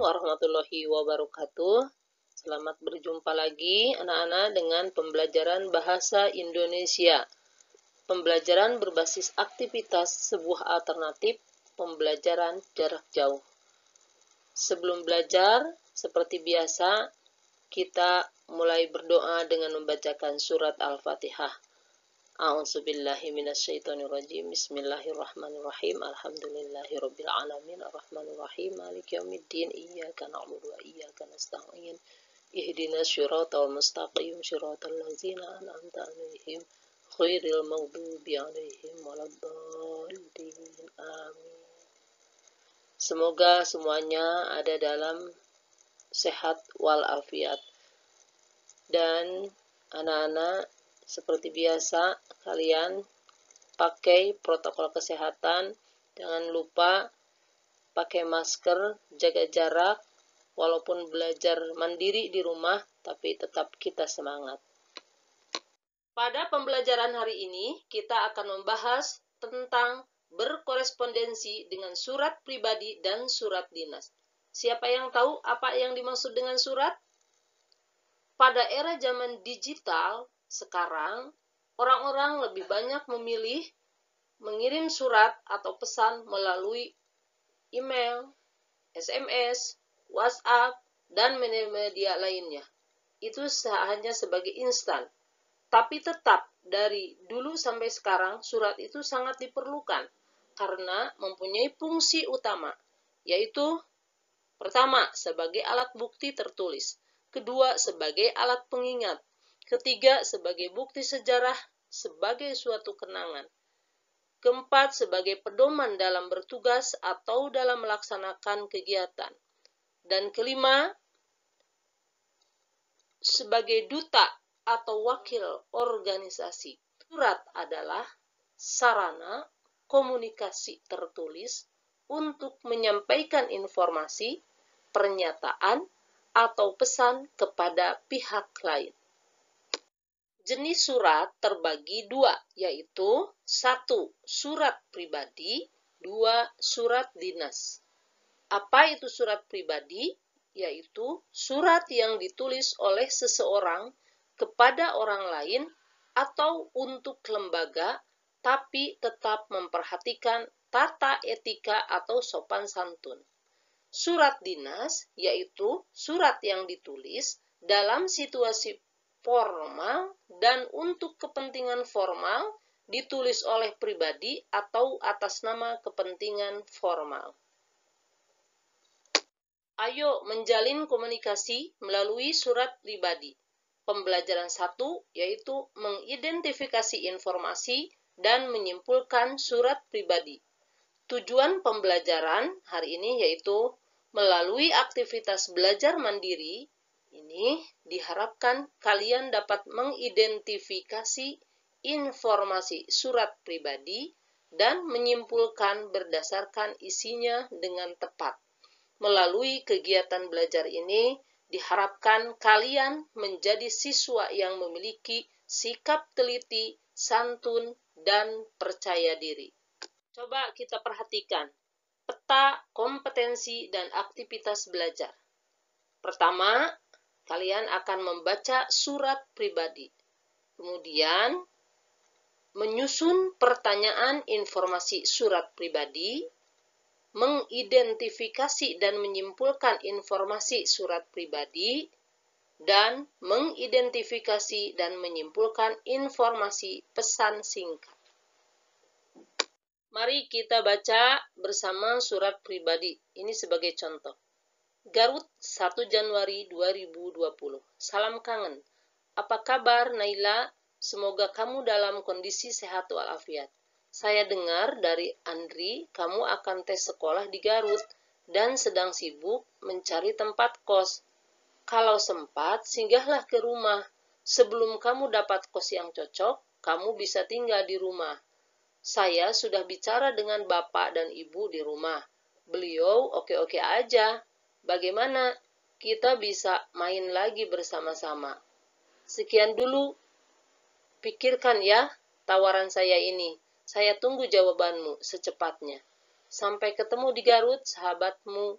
warahmatullahi wabarakatuh. Selamat berjumpa lagi anak-anak dengan pembelajaran bahasa Indonesia. Pembelajaran berbasis aktivitas sebuah alternatif pembelajaran jarak jauh. Sebelum belajar, seperti biasa, kita mulai berdoa dengan membacakan surat Al-Fatihah. A'udzubillahi minasyaitonirrajim. Bismillahirrahmanirrahim. Alhamdulillahirabbil alamin arrahmanirrahim maliki yaumiddin iyyaka na'budu wa iyyaka nasta'in ihdinas siratal mustaqim siratal ladzina an'amta 'alaihim ghairil maghdubi 'alaihim waladdallin. Amin. Semoga semuanya ada dalam sehat walafiat. Dan anak-anak, seperti biasa, kalian pakai protokol kesehatan. Jangan lupa pakai masker, jaga jarak, walaupun belajar mandiri di rumah, tapi tetap kita semangat. Pada pembelajaran hari ini, kita akan membahas tentang berkorespondensi dengan surat pribadi dan surat dinas. Siapa yang tahu apa yang dimaksud dengan surat? Pada era zaman digital, sekarang orang-orang lebih banyak memilih mengirim surat atau pesan melalui email, SMS, WhatsApp, dan media lainnya. Itu hanya sebagai instan. Tapi tetap dari dulu sampai sekarang surat itu sangat diperlukan karena mempunyai fungsi utama, yaitu pertama sebagai alat bukti tertulis, kedua sebagai alat pengingat, ketiga sebagai bukti sejarah sebagai suatu kenangan, keempat sebagai pedoman dalam bertugas atau dalam melaksanakan kegiatan, dan kelima sebagai duta atau wakil organisasi. Surat adalah sarana komunikasi tertulis untuk menyampaikan informasi, pernyataan, atau pesan kepada pihak lain. Jenis surat terbagi dua, yaitu 1. Surat pribadi, 2. Surat dinas. Apa itu surat pribadi? Yaitu surat yang ditulis oleh seseorang kepada orang lain atau untuk lembaga, tapi tetap memperhatikan tata etika atau sopan santun. Surat dinas yaitu surat yang ditulis dalam situasi formal dan untuk kepentingan formal, ditulis oleh pribadi atau atas nama kepentingan formal. Ayo menjalin komunikasi melalui surat pribadi. Pembelajaran 1 yaitu mengidentifikasi informasi dan menyimpulkan surat pribadi. Tujuan pembelajaran hari ini yaitu melalui aktivitas belajar mandiri ini diharapkan kalian dapat mengidentifikasi informasi surat pribadi dan menyimpulkan berdasarkan isinya dengan tepat. Melalui kegiatan belajar ini diharapkan kalian menjadi siswa yang memiliki sikap teliti, santun, dan percaya diri. Coba kita perhatikan peta kompetensi dan aktivitas belajar. Pertama, kalian akan membaca surat pribadi. Kemudian, menyusun pertanyaan informasi surat pribadi, mengidentifikasi dan menyimpulkan informasi surat pribadi, dan mengidentifikasi dan menyimpulkan informasi pesan singkat. Mari kita baca bersama surat pribadi. Ini sebagai contoh. Garut, 1 Januari 2020. Salam kangen. Apa kabar, Naila? Semoga kamu dalam kondisi sehat walafiat. Saya dengar dari Andri, kamu akan tes sekolah di Garut dan sedang sibuk mencari tempat kos. Kalau sempat, singgahlah ke rumah. Sebelum kamu dapat kos yang cocok, kamu bisa tinggal di rumah. Saya sudah bicara dengan bapak dan ibu di rumah. Beliau oke-oke aja. Bagaimana kita bisa main lagi bersama-sama? Sekian dulu. Pikirkan ya tawaran saya ini. Saya tunggu jawabanmu secepatnya. Sampai ketemu di Garut, sahabatmu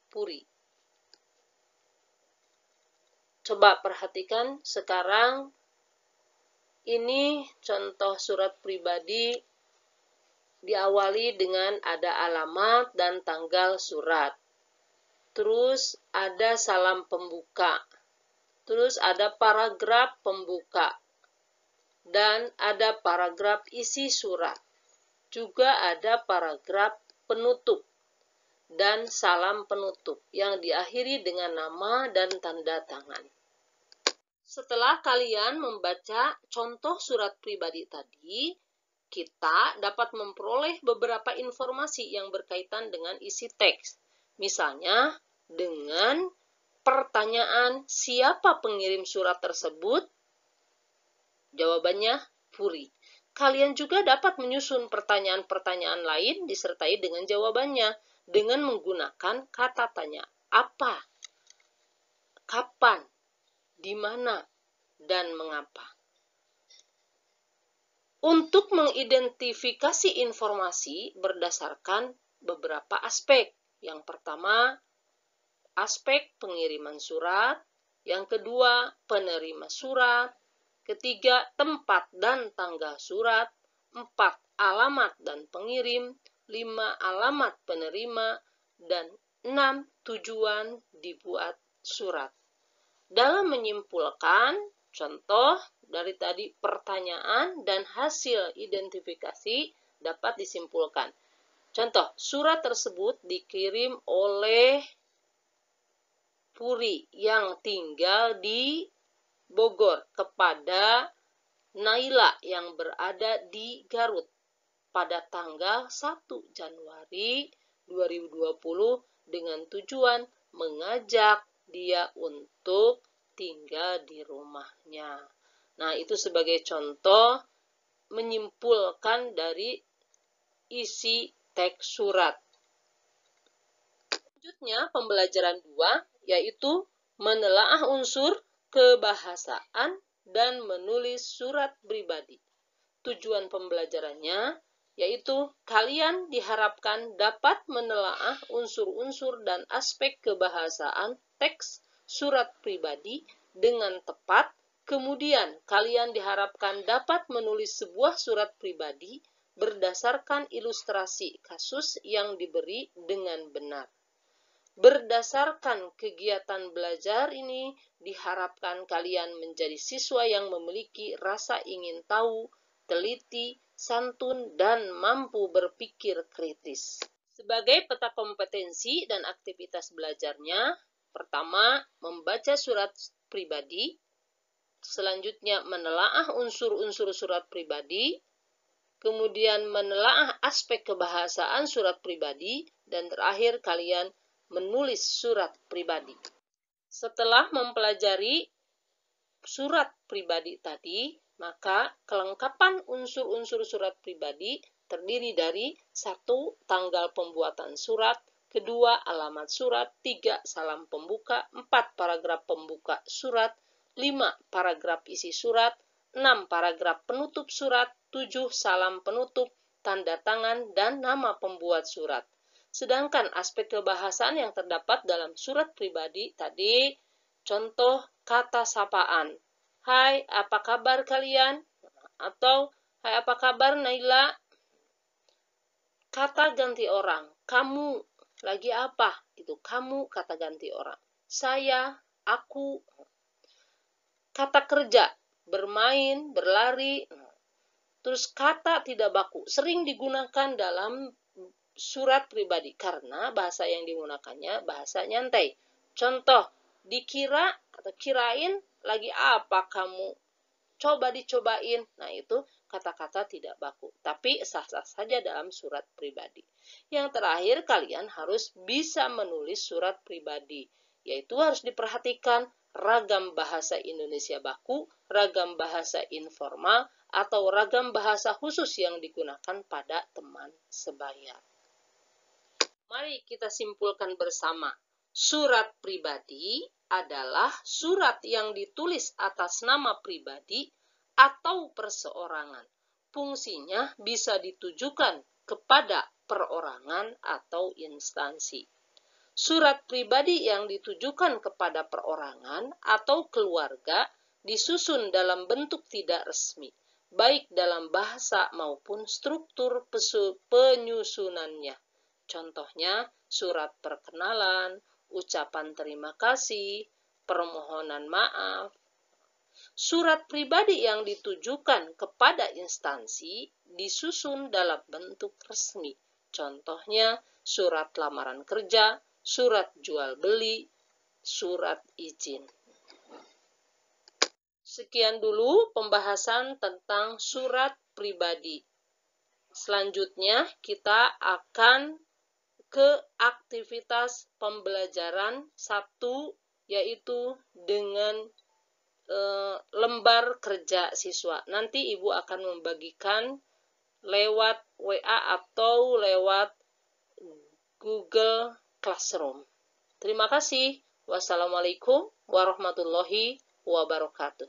Puri. Coba perhatikan sekarang, ini contoh surat pribadi diawali dengan ada alamat dan tanggal surat. Terus ada salam pembuka. Terus ada paragraf pembuka. Dan ada paragraf isi surat. Juga ada paragraf penutup dan salam penutup yang diakhiri dengan nama dan tanda tangan. Setelah kalian membaca contoh surat pribadi tadi, kita dapat memperoleh beberapa informasi yang berkaitan dengan isi teks. Misalnya, dengan pertanyaan siapa pengirim surat tersebut? Jawabannya, Puri. Kalian juga dapat menyusun pertanyaan-pertanyaan lain disertai dengan jawabannya dengan menggunakan kata tanya. Apa? Kapan? Di mana? Dan mengapa? Untuk mengidentifikasi informasi berdasarkan beberapa aspek. Yang pertama, aspek pengiriman surat. Yang kedua, penerima surat. Ketiga, tempat dan tanggal surat. 4, alamat dan pengirim. 5, alamat penerima. Dan 6, tujuan dibuat surat. Dalam menyimpulkan, contoh dari tadi pertanyaan dan hasil identifikasi dapat disimpulkan. Contoh, surat tersebut dikirim oleh Puri yang tinggal di Bogor kepada Naila yang berada di Garut pada tanggal 1 Januari 2020 dengan tujuan mengajak dia untuk tinggal di rumahnya. Nah, itu sebagai contoh menyimpulkan dari isi teks surat. Selanjutnya, pembelajaran 2 yaitu menelaah unsur kebahasaan dan menulis surat pribadi. Tujuan pembelajarannya yaitu kalian diharapkan dapat menelaah unsur-unsur dan aspek kebahasaan teks surat pribadi dengan tepat. Kemudian kalian diharapkan dapat menulis sebuah surat pribadi berdasarkan ilustrasi kasus yang diberi dengan benar. Berdasarkan kegiatan belajar ini, diharapkan kalian menjadi siswa yang memiliki rasa ingin tahu, teliti, santun, dan mampu berpikir kritis. Sebagai peta kompetensi dan aktivitas belajarnya, pertama, membaca surat pribadi, selanjutnya menelaah unsur-unsur surat pribadi, kemudian menelaah aspek kebahasaan surat pribadi, dan terakhir kalian menulis surat pribadi. Setelah mempelajari surat pribadi tadi, maka kelengkapan unsur-unsur surat pribadi terdiri dari 1. Tanggal pembuatan surat, 2. Alamat surat, 3. Salam pembuka, 4. Paragraf pembuka surat, 5. Paragraf isi surat, 6. Paragraf penutup surat, 7. Salam penutup, tanda tangan, dan nama pembuat surat. Sedangkan aspek kebahasaan yang terdapat dalam surat pribadi tadi, contoh kata sapaan. Hai, apa kabar kalian? Atau, hai, apa kabar Naila? Kata ganti orang, kamu lagi apa? Itu kamu kata ganti orang. Saya, aku. Kata kerja, bermain, berlari. Terus kata tidak baku, sering digunakan dalam surat pribadi karena bahasa yang digunakannya bahasa nyantai. Contoh, dikira atau kirain lagi apa kamu? Coba dicobain. Nah, itu kata-kata tidak baku, tapi sah-sah saja dalam surat pribadi. Yang terakhir, kalian harus bisa menulis surat pribadi, yaitu harus diperhatikan ragam bahasa Indonesia baku, ragam bahasa informal, atau ragam bahasa khusus yang digunakan pada teman sebaya. Mari kita simpulkan bersama. Surat pribadi adalah surat yang ditulis atas nama pribadi atau perseorangan. Fungsinya bisa ditujukan kepada perorangan atau instansi. Surat pribadi yang ditujukan kepada perorangan atau keluarga disusun dalam bentuk tidak resmi, baik dalam bahasa maupun struktur penyusunannya. Contohnya, surat perkenalan, ucapan terima kasih, permohonan maaf. Surat pribadi yang ditujukan kepada instansi disusun dalam bentuk resmi. Contohnya, surat lamaran kerja, surat jual beli, surat izin. Sekian dulu pembahasan tentang surat pribadi. Selanjutnya kita akan ke aktivitas pembelajaran 1, yaitu dengan lembar kerja siswa. Nanti Ibu akan membagikan lewat WA atau lewat Google Classroom. Terima kasih. Wassalamualaikum warahmatullahi wabarakatuh.